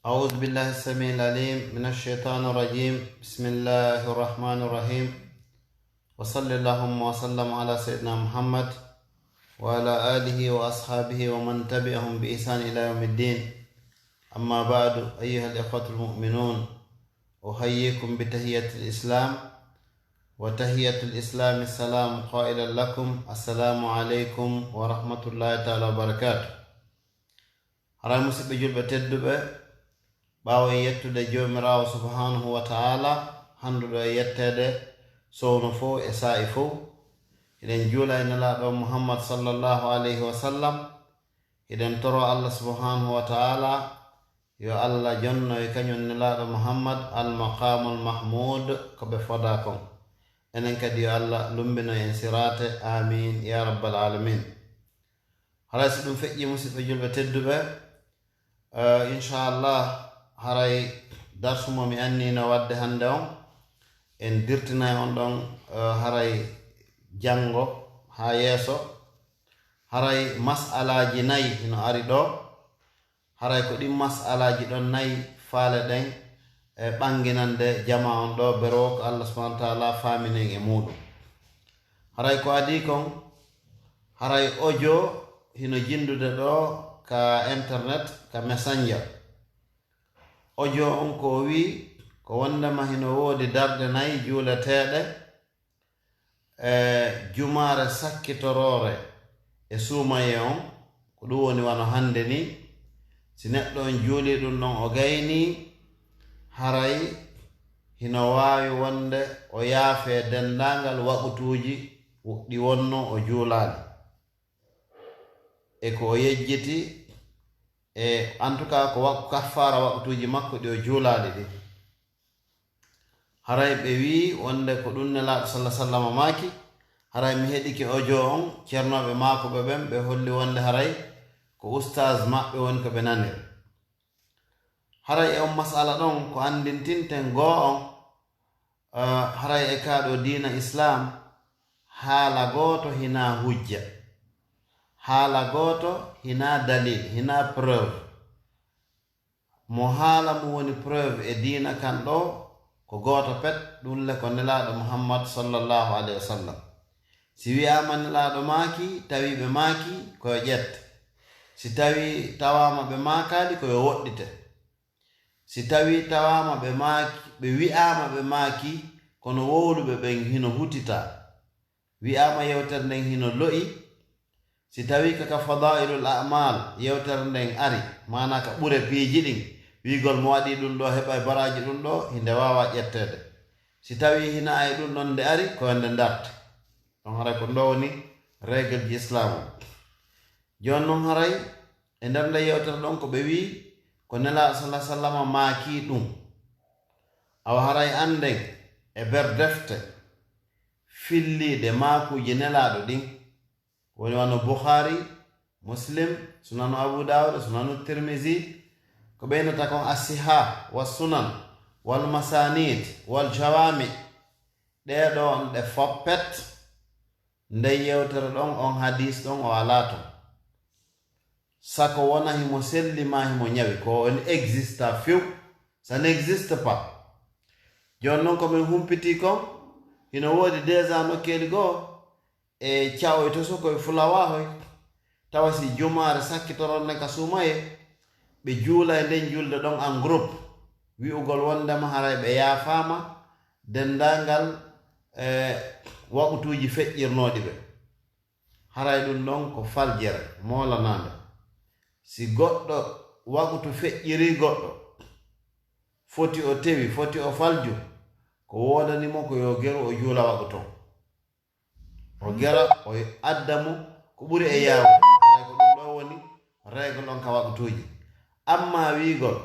أعوذ بالله السميع العليم من الشيطان الرجيم بسم الله الرحمن الرحيم وصلى اللهم وسلم على سيدنا محمد وعلى آله وأصحابه ومن تبعهم بإحسان إلى يوم الدين أما بعد أيها الإخوة المؤمنون أحييكم بتحية الإسلام وتحية الإسلام السلام قائلا لكم السلام عليكم ورحمة الله تعالى وبركاته هراي مسيب جلبة تدبة باو يتده جومراو سبحانه وتعالى حمد يتده سونفو إسائفو إذن جولا إن الله محمد صلى الله عليه وسلم إذن ترى الله سبحانه وتعالى يو الله جنة يكنون الله محمد المقام المحمود كبفداكم إنن كدي الله لمبنا ينسرات آمين يا رب العالمين هلا سيدون فئي مسيب جلبة تدبة إن شاء الله haray darsumo mi annino wadde hande on en dirtina on ɗon haray jango ha yeeso haray mas'alaji nayi ino ari ɗo haray ko ɗin mas'alaji ɗon nayi faale ɗen e ɓanginande jama on ɗo bero ko Allah subhanahu wa ta'ala faminen e muɗum haray ko adi kon haray audio hino jindude ɗo ka internet ka messenger audio on ko wi ko wondema hino woodi darde nayi juuleteɗe jumare sakkitorore e suumaye on ko ɗum woni wano hande ni si neɗɗo on juuli ɗum ɗon o gayni haray hino waawi wonde o yaafe dendangal waɓutuji ɗi wonno o juulaali e ko o yejjiti e en tout cas ko kaffara waɓutuji makko ɗi o juulaɗi ɗi haray ɓe wi wonde ko ɗum nelaɗo sallah sallam maaki haray mi heɗiki audio on ceernoɓe maako ɓe ɓen ɓe holli wonde haray ko oustaz maɓɓe woni ko ɓe nanir haray e on masala ɗon ko andintinten goo on haray e kaɗo diina islam haala gooto hina hujja haala gooto hina dalil hina preuve mo haala mo woni preuve e diina kan ɗo ko gooto pet ɗum le ko nelaɗo muhammad sallallahu alayhi wa sallam si wiyama nelaɗo maaki tawi ɓe maaki koyo ƴette si tawi tawama ɓe maakali koyo woɗɗite si tawi tawama ɓe maaki ɓe wi'ama ɓe maaki kono wowluɓe ɓen hino hutita wi'ama yewtere nden hino lo'i si tawi kaka fadailul a'mal yewtere nden ari mana ka ɓure piiji ɗin wigol mo waɗi ɗum ɗo heɓa e baraji ɗum ɗo hinde wawa ƴettede si tawi hina e ɗum ɗon nde ari ko nde darte ɗon haray ko ndo woni règle ji islam joni noon haray e nder nde yewtere ɗon ko ɓe wi ko nelaɗo sallah sallama maaki ɗum awa haray anden e ber defte filliɗe maakuji nelaɗo ɗin woni wano Bukhari Muslim sunanu Abu Dawud sunanu Tirmizi ko ɓeynata kon asiha wa sunan wal masanid wal jawami ɗeɗo on ɗe foppet nde yewtere ɗon on hadis ɗon o ala ton sako wona himo selli ma himo ñawi ko on exista few ça n'existe pas joni noon komin humpiti kon hino woodi déjà nokkeli goo e cawoy to sokoye fulawahoy tawa si jumare sakkitoron ne ka suumaye ɓe juula e nden julde ɗon en groupe wi'ugol wondema haray ɓe yaafama dendangal waɓutuji feƴƴirnoɗi ɓe haray ɗum ɗon ko faljere molanande si goɗɗo waɓutu feƴƴiri goɗɗo foti o tewi foti o falju ko wodanimo ko yo geru o juula waɓuton o gera o addamu ko ɓuri e yawde haray ko ɗum ɗo woni règle on ka waɓutuji amma wigol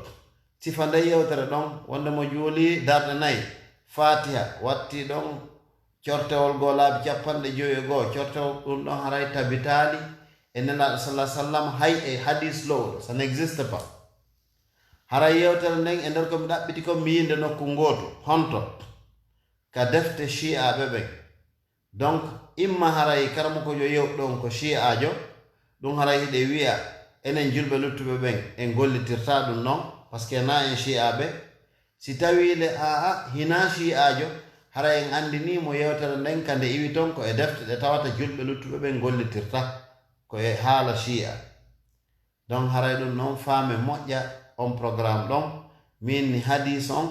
sifa nde yewtere ɗon wonde mo juuli darɗe nayi fatiha watti ɗon cortewol goo laabi capanɗe joyi e goo cortewol ɗum ɗon haray tabitali e nelaɗo sallah sallam hay e hadis lowɗo ça n'existe pas haray yewtere nden e nder komi ɗaɓɓiti ko mi yinde nokku gootu honto ka defte chi'a ɓe ɓen donc imma haray karamo ko yo yewɗon ko chi'ajo ɗum haray hiɗe wiya enen julɓe luttuɓe ɓen en gollitirta ɗum noon par ce que na en shi'aɓe si tawile hina shi'ajo hara en andinimo yewtere nden kande iwi ton ko e defte ɗe tawata julɓe luttuɓe ɓen gollitirta ko e haala shi'a donc haray ɗum noon faame moƴƴa on programme ɗon min ni hadis on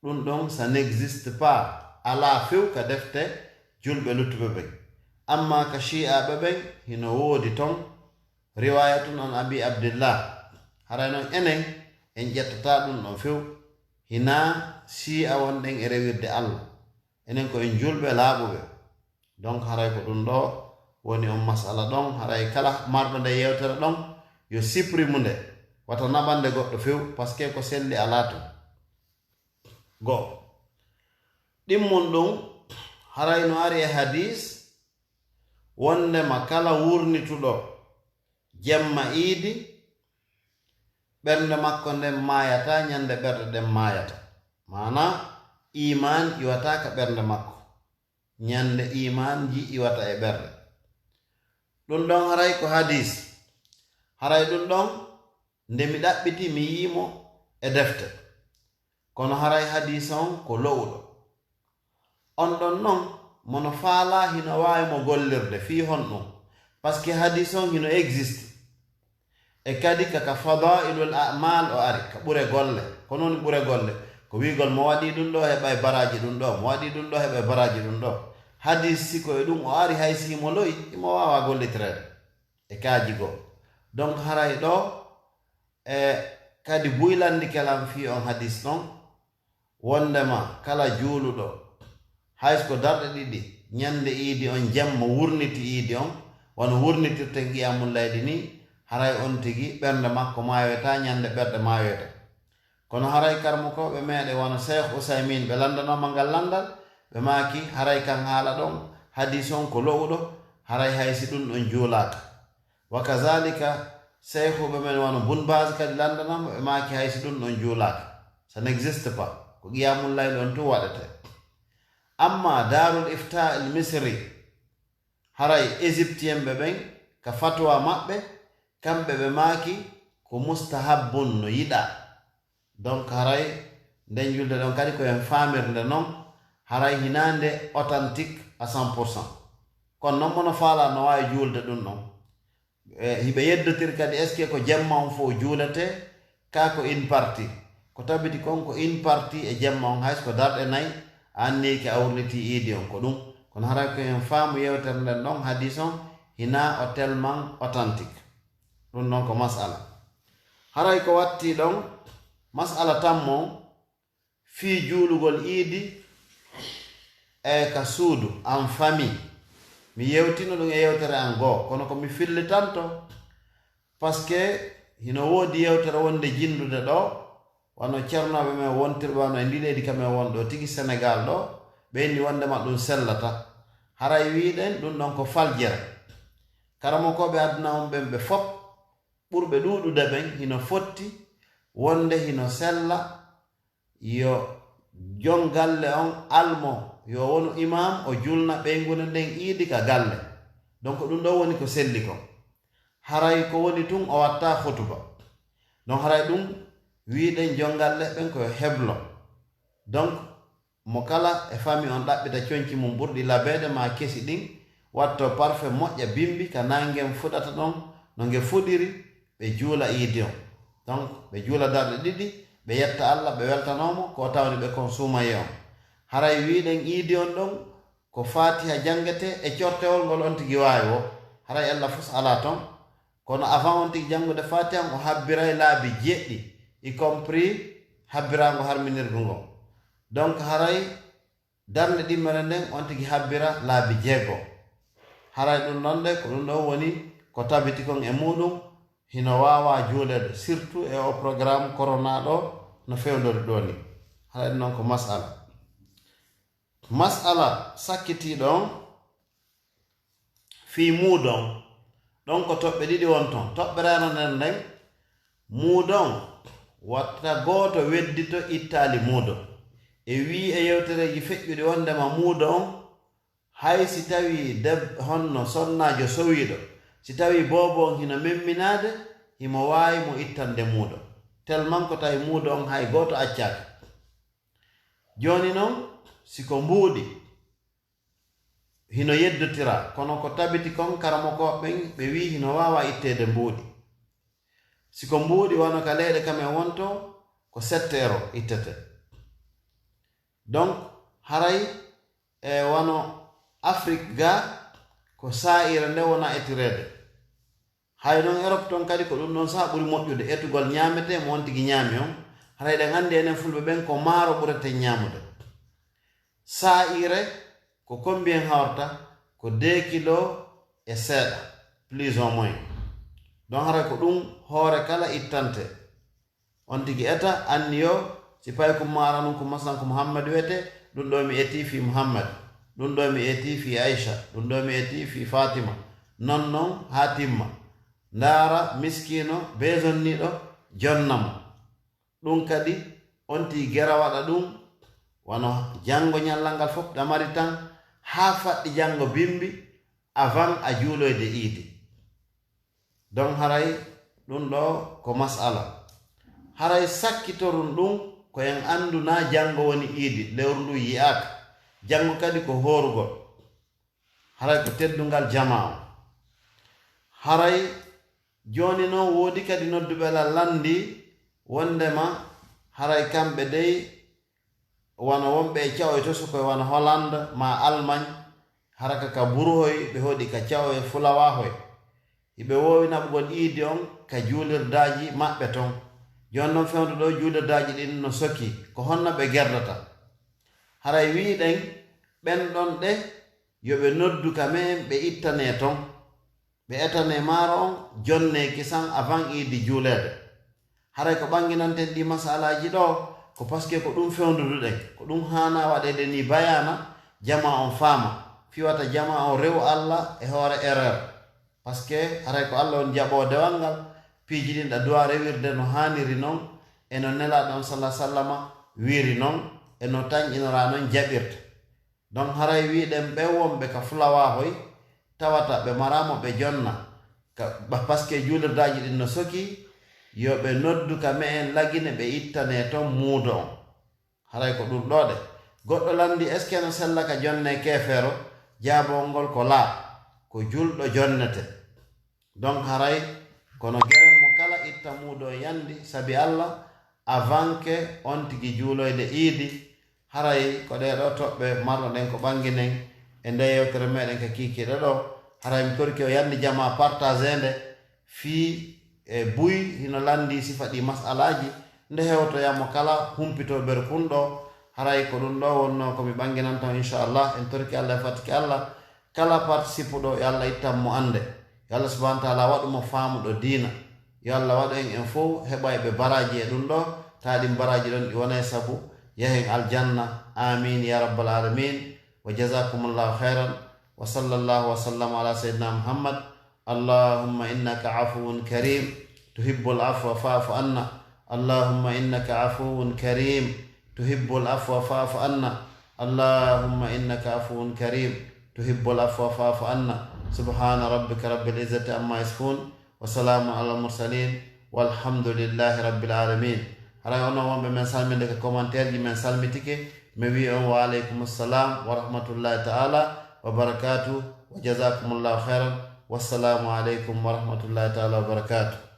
ɗum ɗon ça n'existe pas ala few ka defte julɓe luttuɓe ɓen amma ka shi'aɓe ɓen hino woodi ton riwayatun an abi abdillah haray noon enen en ƴettata ɗum ɗon few hina shi'a wonɗen e rewirde allah enen ko en julɓe laaɓuɓe donc haray ko ɗum ɗo woni on masala ɗon haray kala marɗo nde yewtere ɗon yo supprime nde wata naɓande goɗɗo few par ce que ko selli ala to go ɗimmon ɗum haray no ari e hadis wondema kala wurnituɗo jemma iidi ɓernde makko nden mayata ñande ɓerɗe ɗen mayata mana iman iwata ka ɓernde makko ñande iman ji iwata e ɓerɗe ɗum ɗon haray ko hadis haray ɗum ɗon nde mi ɗaɓɓiti mi yimo e defte kono haray hadis on ko lowɗo on ɗon noon mono faala hino wawi mo gollirde fi hon ɗum par ce que hadis on hino existe e kadi kaka fadailul a'mal o ari ka ɓure golle ko noon ɓure golle ko wigol mo waɗi ɗum ɗo heɓa baraji ɗum ɗo mo waɗi ɗum ɗo heɓa baraji ɗum ɗo hadis siko e ɗum o ari hay si mo loyi imo wawa gollitirede e kaaji goo donc haray ɗo e kadi buylandi kelam fi on hadis ɗon wondema kala juuluɗo haysko darɗe ɗiɗi ñande iidi on jemma wurniti iidi on wono wurnitirten qiyamul layli ni haray on tigi ɓernde makko mayota ñande ɓerɗe mayote kono haray karmukoɓe meɗe wono cheikh ousaymin ɓe landanoma ngal landal ɓe maki haray kan haala ɗon hadis on ko lowɗo haray haysi ɗum ɗon juulaka wa kazalika cheikhuɓe men wono bun base kadi landanoma ɓe maki haysi ɗum ɗon juulaka ça n'existe pas ko qiyamul layli on tun waɗete amma darul ifta el misri haray égyptien ɓe ɓen ka fatwa maɓɓe kamɓe ɓe maaki ko mustahabbun no yiɗa donc haray nden julde ɗon kadi koyen famirde noon haray hinande authentique à 100% kono noon mono faala no wawi juulde ɗum ɗon hiɓe yeddotir kadi est ce que ko jemma on fo juulete ka ko une partie ko tabiti kon ko une partie e jemma on hayso ko darɗe nayyi anniki a wurniti iidi on ko ɗum kono haray koyen faamu yewtere nden ɗon hadis on hina o tellement authentique ɗum ɗon ko masala haray ko watti ɗon masala tammo fi juulugol iidi e ka suudu en famille mi yewtino ɗum e yewtere an goo kono ko mi fillitanto par ce que hino woodi yewtere wonde jindude ɗo wano ceernoɓe men wontirɓe wano e ndiɗeɗi kamen wonɗo tigi sénégal ɗo ɓeyni wondema ɗum sellata haray wiɗen ɗum ɗon ko faljere karamokoɓe aduna on ɓen ɓe fop ɓurɓe ɗuɗude ɓen hino fotti wonde hino sella yo jon galle on almo yo wonu imam o julna ɓeygude nden iidi ka galle donc ɗum ɗo woni ko selli ko haray ko woni tun o watta fotuba donc haray ɗum wiɗen jongalle ɓen koyo heblo donc mo kala e famille on ɗaɓɓita coñci mum ɓurɗi labeede ma kesi ɗin watto parfait moƴƴa bimbi ka nangen fuɗata ɗon no nge fuɗiri ɓe juula iidi on donc ɓe juula darɗe ɗiɗi ɓe yetta allah ɓe weltanomo ko tawni ɓe kon suumaye on haray wiɗen iidi on ɗon ko fatiha jangete e cortewol ngol on tigi wawi o haray allah fus ala ton kono avant on tigi jangude fatiha o habbiray laabi jeɗɗi y compris habbirango harminirgu ngo donc haray darnde ɗimmere nden on tigi habbira laabi jeego haray ɗum nonde ko ɗum ɗon woni ko tabiti kon e muɗum hino wawa juulede surtout e o programme corona ɗo no fewdori ɗo ni haray ɗum noon ko masala sakkitiɗon fi muudon ɗon ko toɓɓe ɗiɗi won ton toɓɓereno nden nden muudon watta gooto weddito ittali muudo e wi e yewtereji feƴƴuɗi wondema muudo on hay si tawi honno sonnajo sowiɗo si tawi bobo on hino memminade himo wawi mo ittande muuɗo tellement ko tawi muuɗo on hay goto accaka joni noon siko mbuuɗi hino yeddotira kono ko tabiti kon karamokoɓen ɓe wi hino wawa ittede mbuuɗi siko mbuuɗi wono ka leyɗe kamen wonto ko 7 euro ittete donc haray wono Afrique ga ko sa'ira nde wona etirede hay non Europe ton kadi ko ɗum ɗon saha ɓuri moƴƴude etugol ñamete mo wontigi ñaami on haray ɗen andi enen fulɓe ɓen ko maaro ɓurete ñamude sa'ire ko combien hawrta ko 2 kilo e seeɗa plus ou moins donc haray ko ɗum hoore kala ittante on tigi eta anni yo si pay ko maara non ko masalan ko Muhammad wiyete ɗum ɗo mi eti fi Muhammad ɗum ɗo mi eti fi Aisha ɗum ɗo mi eti fi Fatima non non ha timma ndaara miskino besonniɗo jonnamo ɗum kadi on ti gera waɗa ɗum wono janngo ñallal ngal fof ɗamari tan ha faɗɗi janngo bimbi avant a juuloyde iidi donc haray ɗum ɗo ko masala haray sakkitorun ɗum koyen andu na janngo woni iidi lewru ndu yi'aka janngo kadi ko horugol haray ko teddungal jama o haray joni noon woodi kadi nodduɓe landi wondema haray kamɓe dey wono wonɓe e cawo e toso koye wono Hollande ma Allemagne haraka ka buruhoy ɓe hoɗi ka cawo e fulawahoy hiɓe wowi naɓugol iidi on ka juulirdaji maɓɓe ton joni noon fewndo ɗo juulirdaji ɗin no soki ko honno ɓe gerdata haray wiɗen ɓen ɗon ɗe yoɓe noddu kamen ɓe ittane ton ɓe etane maaro on jonne kisan avant iidi juulede haray ko ɓanginanten ɗi masalaji ɗo ko paske ko ɗum fewnduduɗen ko ɗum hana waɗede ni bayana jama on faama fiwata jama on rew Allah e hoore erreur paske haray ko Allah on jaɓo dewal ngal piiji ɗin ɗa duwa rewirde no haniri noon eno nelaɗon sallah sallama wiiri noon eno tañƴinora noon jaɓirte donc haray wiɗen ɓe wonɓe ka fulawahoy tawata ɓe maramo ɓe jonna paske juulirdaji ɗin no soki yo ɓe noddu ka me en lagine ɓe ittane ton muudo on haray ko ɗum ɗoɗe goɗɗo landi est ce que no sella ka jonne kefero jaabol ngol ko laa ko julɗo jonnete donc haray kono geren mo kala itta muudo yandi sabi Allah avant que on tigi juuloyde iidi haray ko ɗeɗo toɓɓe marnoɗen ko ɓanginen e nde yewtere meɗen ka kikiɗe ɗo haray mi torki o yandi jama partagé nde fii e buy hino landi sifa ɗi masalaji nde hewtoyamo kala humpito ber kunɗo haray ko ɗum ɗo wonno komi ɓanginan tan inchallah en torki Allah e fatiki Allah kala participe ɗo yo Allah ittanmo ande yo Allah subhanahu wa taala waɗumo faamuɗo diina yo Allah waɗu en fof heɓa ɓe baraji e ɗum ɗo taɗin baraji ɗon ɗi wona e sabu yahen aljanna amin ya rabbal alamin wa jazakumullahu khairan wa sallallahu wa sallam ala sayyidina Muhammad اللهم إنك عفو كريم تحب العفو فاعف عنا اللهم إنك عفو كريم تحب العفو فاعف عنا اللهم إنك عفو كريم تحب العفو فاعف عنا سبحان ربك رب العزة عما يصفون وسلام على المرسلين والحمد لله رب العالمين هراي ono wonɓe men salminde ko commentaire ji men salmitike mi wi on wa aleykum assalam wa rahmatullahi taala wa barakatuh wa jazakumullahu khairan wassalamu aleykum wa rahmatullahi taala wa barakatuh